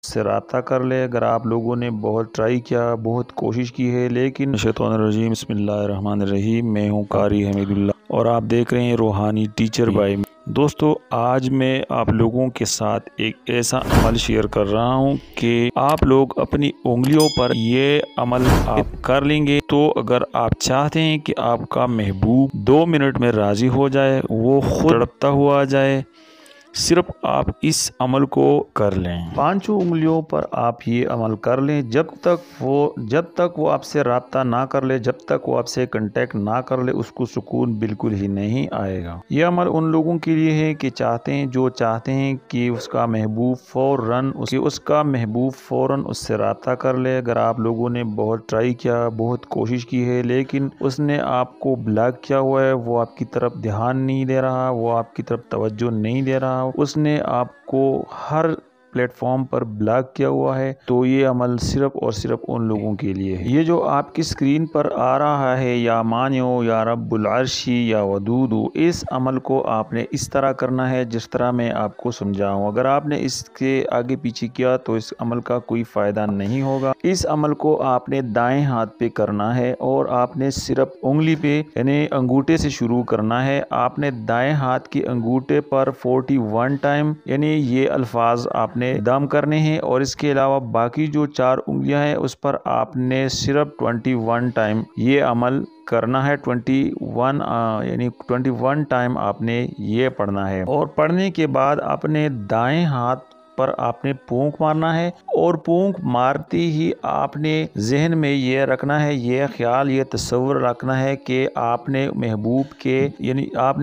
से रब्ता कर ले। अगर आप लोगों ने बहुत ट्राई किया, बहुत कोशिश की है, लेकिन शैतानुर्रजीम बिस्मिल्लाहिर्रहमानिर्रहीम, मैं हूँ कारी हमीदुल्लाह और आप देख रहे हैं रूहानी टीचर बाय। दोस्तों, आज मैं आप लोगों के साथ एक ऐसा अमल शेयर कर रहा हूं कि आप लोग अपनी उंगलियों पर ये अमल आप कर लेंगे तो अगर आप चाहते हैं कि आपका महबूब 2 मिनट में राज़ी हो जाए, वो खुद तड़पता हुआ आ जाए, सिर्फ आप इस अमल को कर लें। 5 उंगलियों पर आप ये अमल कर लें। जब तक वो आपसे रब्ता ना कर ले, जब तक वो आपसे कांटेक्ट ना कर ले, उसको सुकून बिल्कुल ही नहीं आएगा। ये अमल उन लोगों के लिए है कि जो चाहते हैं कि उसका महबूब फ़ौरन उससे रब्ता कर ले। अगर आप लोगों ने बहुत ट्राई किया, बहुत कोशिश की है, लेकिन उसने आपको ब्लॉक किया हुआ है, वो आपकी तरफ ध्यान नहीं दे रहा, वो आपकी तरफ तवज्जो नहीं दे रहा, उसने आपको हर प्लेटफॉर्म पर ब्लॉक किया हुआ है, तो ये अमल सिर्फ और सिर्फ उन लोगों के लिए है। ये जो आपकी स्क्रीन पर आ रहा है, या मानियो या रब्बुल अर्शी या वदूदु, इस अमल को आपने इस तरह करना है जिस तरह मैं आपको समझाऊं। अगर आपने इसके आगे पीछे किया तो इस अमल का कोई फ़ायदा नहीं होगा। इस अमल को आपने दाएं हाथ पे करना है और आपने सिर्फ उंगली पे यानी अंगूठे से शुरू करना है। आपने दाएं हाथ के अंगूठे पर 41 टाइम यानी ये अल्फाज आपने दम करने हैं, और इसके अलावा बाकी जो 4 उंगलियां हैं उस पर आपने सिर्फ 21 टाइम ये अमल करना है। 21 टाइम आपने ये पढ़ना है, और पढ़ने के बाद अपने दाएं हाथ पर आपने फूंक मारना है, और फूंक मारते ही आपने जहन में ये रखना है, ये ख्याल, ये तस्वर रखना है कि आपने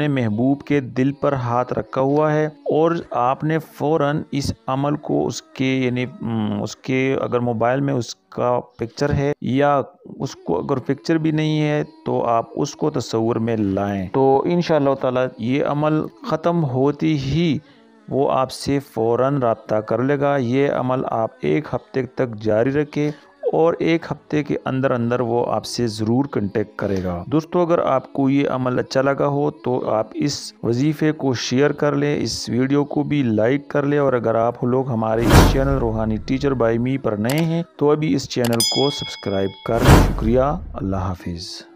महबूब के दिल पर हाथ रखा हुआ है, और आपने फ़ौरन इस अमल को उसके अगर मोबाइल में उसका पिक्चर है, या उसको अगर पिक्चर भी नहीं है तो आप उसको तस्वर में लाएं। तो इंशाअल्लाह ताला ये अमल ख़त्म होती ही वो आपसे फ़ौरन रब्ता कर लेगा। ये अमल आप 1 हफ्ते तक जारी रखें, और 1 हफ्ते के अंदर अंदर वो आपसे ज़रूर कांटेक्ट करेगा। दोस्तों, अगर आपको ये अमल अच्छा लगा हो तो आप इस वजीफ़े को शेयर कर लें, इस वीडियो को भी लाइक कर लें, और अगर आप लोग हमारे इस चैनल रूहानी टीचर बाय मी पर नए हैं तो अभी इस चैनल को सब्सक्राइब कर लें। शुक्रिया। अल्लाह हाफिज़।